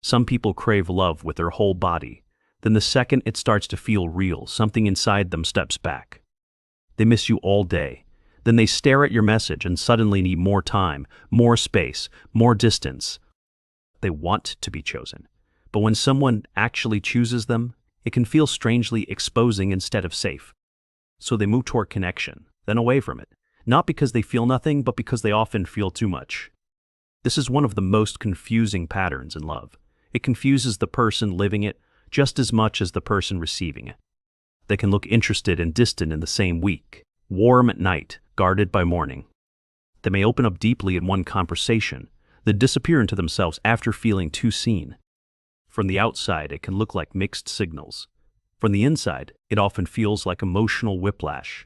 Some people crave love with their whole body. Then the second it starts to feel real, something inside them steps back. They miss you all day. Then they stare at your message and suddenly need more time, more space, more distance. They want to be chosen. But when someone actually chooses them, it can feel strangely exposing instead of safe. So they move toward connection, then away from it. Not because they feel nothing, but because they often feel too much. This is one of the most confusing patterns in love. It confuses the person living it just as much as the person receiving it. They can look interested and distant in the same week, warm at night, guarded by morning. They may open up deeply in one conversation, then disappear into themselves after feeling too seen. From the outside, it can look like mixed signals. From the inside, it often feels like emotional whiplash.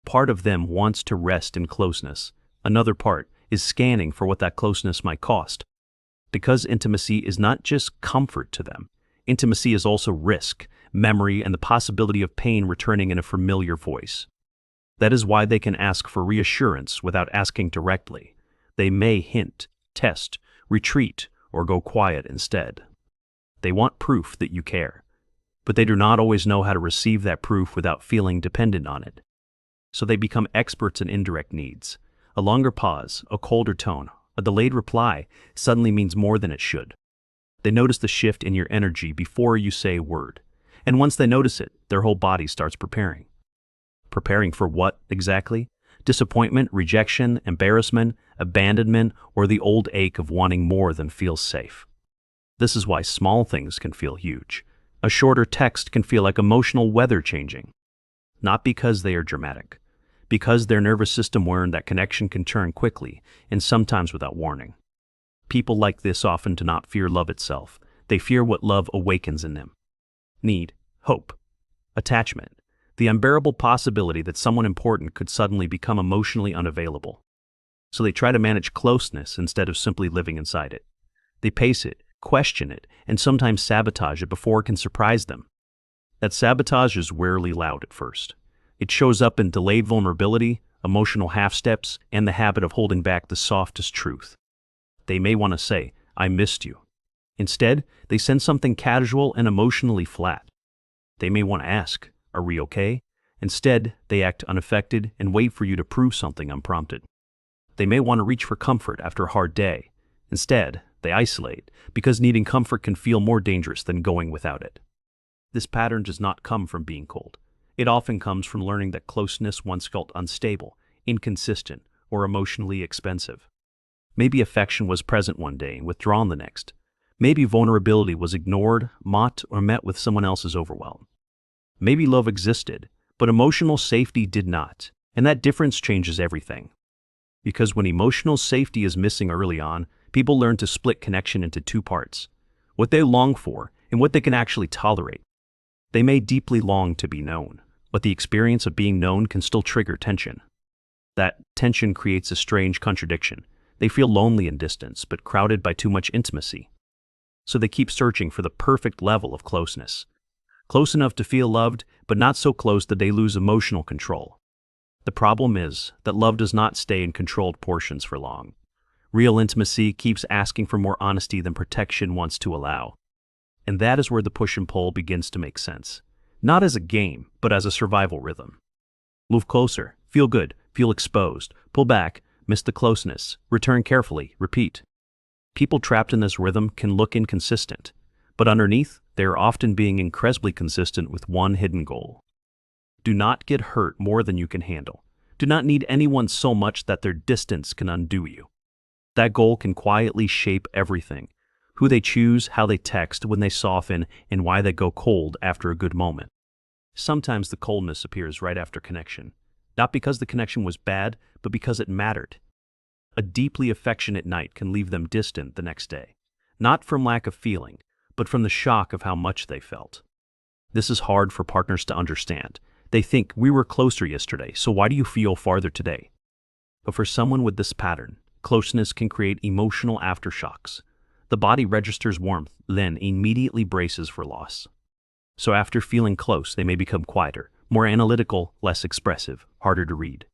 Part of them wants to rest in closeness. Another part is scanning for what that closeness might cost. Because intimacy is not just comfort to them. Intimacy is also risk, memory, and the possibility of pain returning in a familiar voice. That is why they can ask for reassurance without asking directly. They may hint, test, retreat, or go quiet instead. They want proof that you care, but they do not always know how to receive that proof without feeling dependent on it. So they become experts in indirect needs. A longer pause, a colder tone, a delayed reply suddenly means more than it should. They notice the shift in your energy before you say a word. And once they notice it, their whole body starts preparing. Preparing for what exactly? Disappointment, rejection, embarrassment, abandonment, or the old ache of wanting more than feels safe. This is why small things can feel huge. A shorter text can feel like emotional weather changing. Not because they are dramatic, because their nervous system learned that connection can turn quickly and sometimes without warning. People like this often do not fear love itself. They fear what love awakens in them. Need, hope, attachment, the unbearable possibility that someone important could suddenly become emotionally unavailable. So they try to manage closeness instead of simply living inside it. They pace it, question it, and sometimes sabotage it before it can surprise them. That sabotage is rarely loud at first. It shows up in delayed vulnerability, emotional half-steps, and the habit of holding back the softest truth. They may want to say, "I missed you." Instead, they send something casual and emotionally flat. They may want to ask, "Are we okay?" Instead, they act unaffected and wait for you to prove something unprompted. They may want to reach for comfort after a hard day. Instead, they isolate, because needing comfort can feel more dangerous than going without it. This pattern does not come from being cold. It often comes from learning that closeness once felt unstable, inconsistent, or emotionally expensive. Maybe affection was present one day and withdrawn the next. Maybe vulnerability was ignored, mocked, or met with someone else's overwhelm. Maybe love existed, but emotional safety did not, and that difference changes everything. Because when emotional safety is missing early on, people learn to split connection into two parts: what they long for and what they can actually tolerate. They may deeply long to be known, but the experience of being known can still trigger tension. That tension creates a strange contradiction. They feel lonely in distance, but crowded by too much intimacy. So they keep searching for the perfect level of closeness. Close enough to feel loved, but not so close that they lose emotional control. The problem is that love does not stay in controlled portions for long. Real intimacy keeps asking for more honesty than protection wants to allow. And that is where the push and pull begins to make sense. Not as a game, but as a survival rhythm. Move closer, feel good, feel exposed, pull back, miss the closeness, return carefully, repeat. People trapped in this rhythm can look inconsistent, but underneath, they are often being incredibly consistent with one hidden goal. Do not get hurt more than you can handle. Do not need anyone so much that their distance can undo you. That goal can quietly shape everything: who they choose, how they text when they soften, and why they go cold after a good moment. Sometimes the coldness appears right after connection, not because the connection was bad, but because it mattered. A deeply affectionate night can leave them distant the next day, not from lack of feeling, but from the shock of how much they felt. This is hard for partners to understand. They think, "We were closer yesterday, so why do you feel farther today?" But for someone with this pattern, closeness can create emotional aftershocks. The body registers warmth, then immediately braces for loss. So after feeling close, they may become quieter, more analytical, less expressive, harder to read.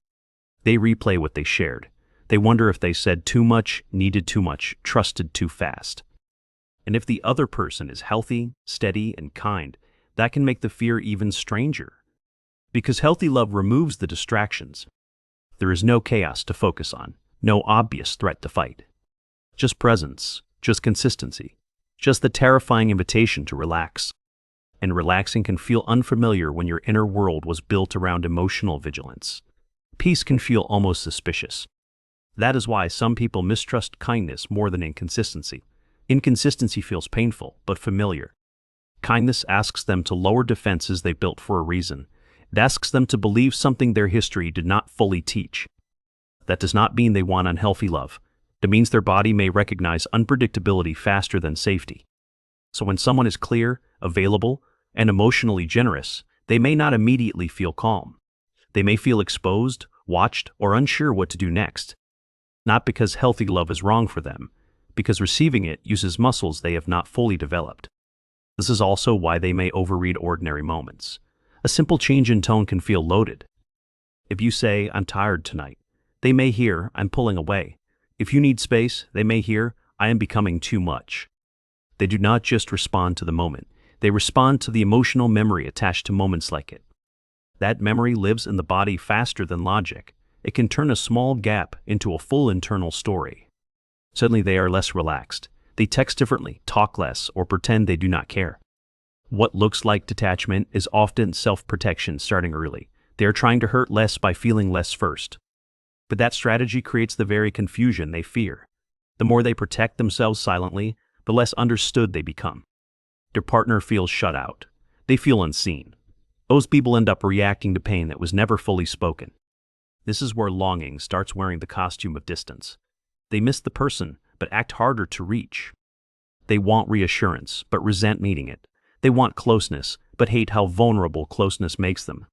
They replay what they shared. They wonder if they said too much, needed too much, trusted too fast. And if the other person is healthy, steady, and kind, that can make the fear even stranger. Because healthy love removes the distractions. There is no chaos to focus on, no obvious threat to fight. Just presence, just consistency, just the terrifying invitation to relax. And relaxing can feel unfamiliar when your inner world was built around emotional vigilance. Peace can feel almost suspicious. That is why some people mistrust kindness more than inconsistency. Inconsistency feels painful, but familiar. Kindness asks them to lower defenses they built for a reason. It asks them to believe something their history did not fully teach. That does not mean they want unhealthy love. It means their body may recognize unpredictability faster than safety. So when someone is clear, available, and emotionally generous, they may not immediately feel calm. They may feel exposed, watched, or unsure what to do next. Not because healthy love is wrong for them, because receiving it uses muscles they have not fully developed. This is also why they may overread ordinary moments. A simple change in tone can feel loaded. If you say, "I'm tired tonight," they may hear, "I'm pulling away." If you need space, they may hear, "I am becoming too much." They do not just respond to the moment. They respond to the emotional memory attached to moments like it. That memory lives in the body faster than logic. It can turn a small gap into a full internal story. Suddenly they are less relaxed. They text differently, talk less, or pretend they do not care. What looks like detachment is often self-protection starting early. They are trying to hurt less by feeling less first. But that strategy creates the very confusion they fear. The more they protect themselves silently, the less understood they become. Their partner feels shut out. They feel unseen. Those people end up reacting to pain that was never fully spoken. This is where longing starts wearing the costume of distance. They miss the person, but act harder to reach. They want reassurance, but resent needing it. They want closeness, but hate how vulnerable closeness makes them.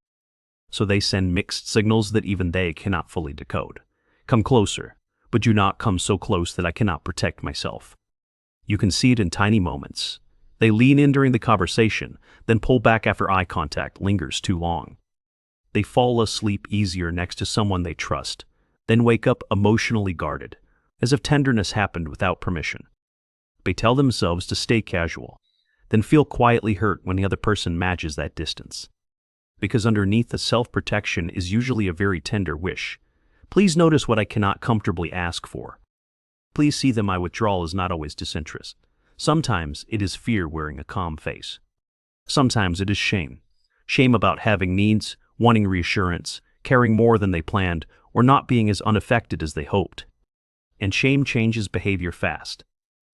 So they send mixed signals that even they cannot fully decode. Come closer, but do not come so close that I cannot protect myself. You can see it in tiny moments. They lean in during the conversation, then pull back after eye contact lingers too long. They fall asleep easier next to someone they trust, then wake up emotionally guarded, as if tenderness happened without permission. They tell themselves to stay casual, then feel quietly hurt when the other person matches that distance. Because underneath the self-protection is usually a very tender wish. Please notice what I cannot comfortably ask for. Please see that my withdrawal is not always disinterest. Sometimes it is fear wearing a calm face. Sometimes it is shame. Shame about having needs, wanting reassurance, caring more than they planned, or not being as unaffected as they hoped. And shame changes behavior fast.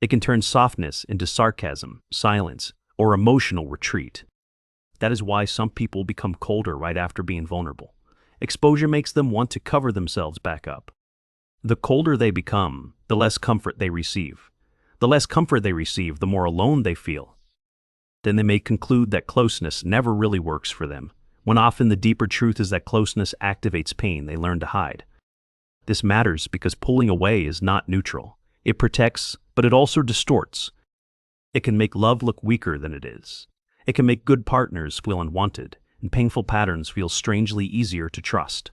It can turn softness into sarcasm, silence, or emotional retreat. That is why some people become colder right after being vulnerable. Exposure makes them want to cover themselves back up. The colder they become, the less comfort they receive. The less comfort they receive, the more alone they feel. Then they may conclude that closeness never really works for them, when often the deeper truth is that closeness activates pain they learn to hide. This matters because pulling away is not neutral. It protects, but it also distorts. It can make love look weaker than it is. It can make good partners feel unwanted, and painful patterns feel strangely easier to trust.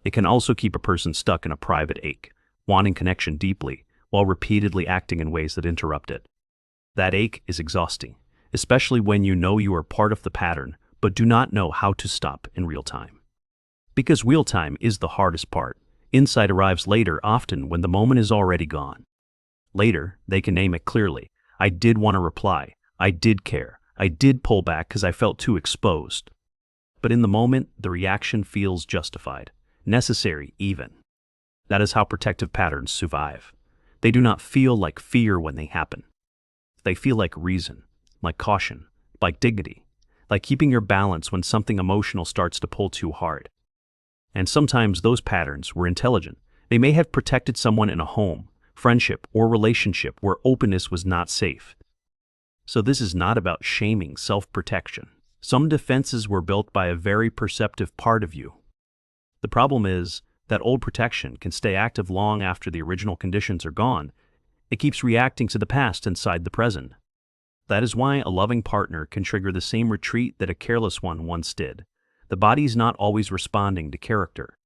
It can also keep a person stuck in a private ache, wanting connection deeply, while repeatedly acting in ways that interrupt it. That ache is exhausting, especially when you know you are part of the pattern, but do not know how to stop in real time. Because real time is the hardest part. Insight arrives later, often when the moment is already gone. Later, they can name it clearly. I did want to reply. I did care. I did pull back because I felt too exposed. But in the moment, the reaction feels justified, necessary even. That is how protective patterns survive. They do not feel like fear when they happen. They feel like reason, like caution, like dignity, like keeping your balance when something emotional starts to pull too hard. And sometimes those patterns were intelligent. They may have protected someone in a home, friendship, or relationship where openness was not safe. So this is not about shaming self-protection. Some defenses were built by a very perceptive part of you. The problem is that old protection can stay active long after the original conditions are gone. It keeps reacting to the past inside the present. That is why a loving partner can trigger the same retreat that a careless one once did. The body is not always responding to character.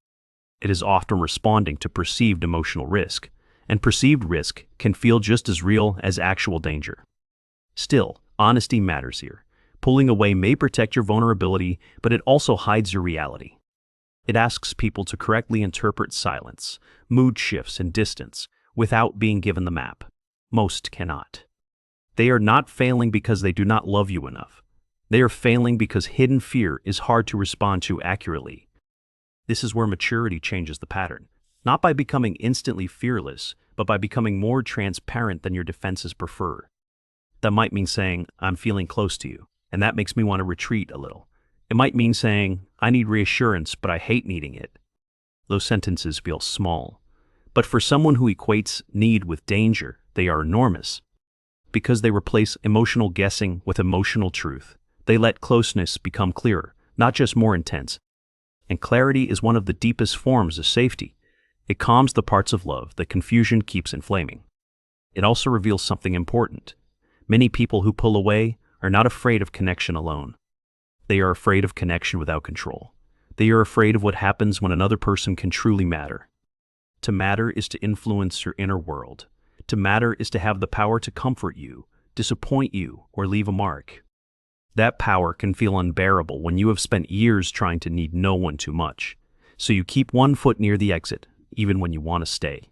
It is often responding to perceived emotional risk, and perceived risk can feel just as real as actual danger. Still, honesty matters here. Pulling away may protect your vulnerability, but it also hides your reality. It asks people to correctly interpret silence, mood shifts, and distance without being given the map. Most cannot. They are not failing because they do not love you enough. They are failing because hidden fear is hard to respond to accurately. This is where maturity changes the pattern, not by becoming instantly fearless, but by becoming more transparent than your defenses prefer. That might mean saying, "I'm feeling close to you, and that makes me want to retreat a little." It might mean saying, "I need reassurance, but I hate needing it." Those sentences feel small. But for someone who equates need with danger, they are enormous. Because they replace emotional guessing with emotional truth. They let closeness become clearer, not just more intense. And clarity is one of the deepest forms of safety. It calms the parts of love that confusion keeps inflaming. It also reveals something important. Many people who pull away are not afraid of connection alone. They are afraid of connection without control. They are afraid of what happens when another person can truly matter. To matter is to influence your inner world. To matter is to have the power to comfort you, disappoint you, or leave a mark. That power can feel unbearable when you have spent years trying to need no one too much. So you keep one foot near the exit, even when you want to stay.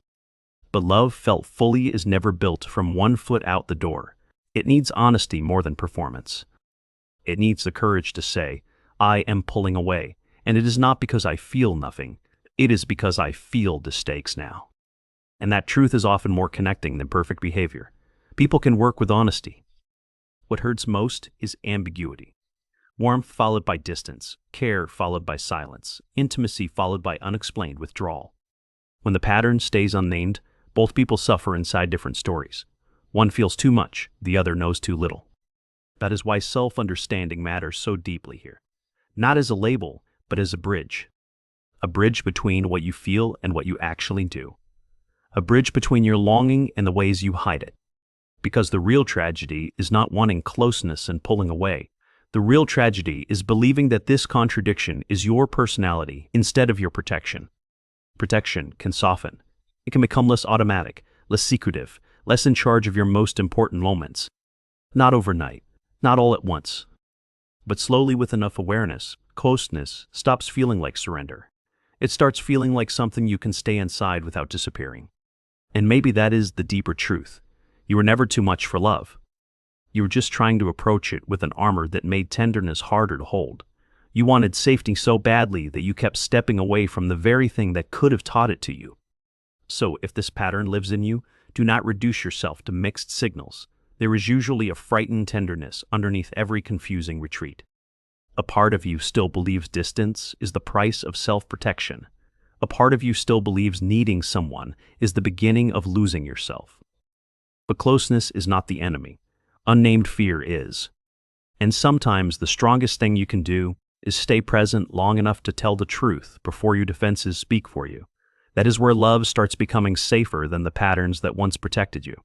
But love felt fully is never built from one foot out the door. It needs honesty more than performance. It needs the courage to say, "I am pulling away, and it is not because I feel nothing. It is because I feel the stakes now." And that truth is often more connecting than perfect behavior. People can work with honesty. What hurts most is ambiguity. Warmth followed by distance, care followed by silence, intimacy followed by unexplained withdrawal. When the pattern stays unnamed, both people suffer inside different stories. One feels too much, the other knows too little. That is why self-understanding matters so deeply here. Not as a label, but as a bridge. A bridge between what you feel and what you actually do. A bridge between your longing and the ways you hide it. Because the real tragedy is not wanting closeness and pulling away. The real tragedy is believing that this contradiction is your personality instead of your protection. Protection can soften. It can become less automatic, less secretive, less in charge of your most important moments. Not overnight, not all at once. But slowly, with enough awareness, closeness stops feeling like surrender. It starts feeling like something you can stay inside without disappearing. And maybe that is the deeper truth. You were never too much for love. You were just trying to approach it with an armor that made tenderness harder to hold. You wanted safety so badly that you kept stepping away from the very thing that could have taught it to you. So if this pattern lives in you, do not reduce yourself to mixed signals. There is usually a frightened tenderness underneath every confusing retreat. A part of you still believes distance is the price of self-protection. A part of you still believes needing someone is the beginning of losing yourself. But closeness is not the enemy. Unnamed fear is. And sometimes the strongest thing you can do is stay present long enough to tell the truth before your defenses speak for you. That is where love starts becoming safer than the patterns that once protected you.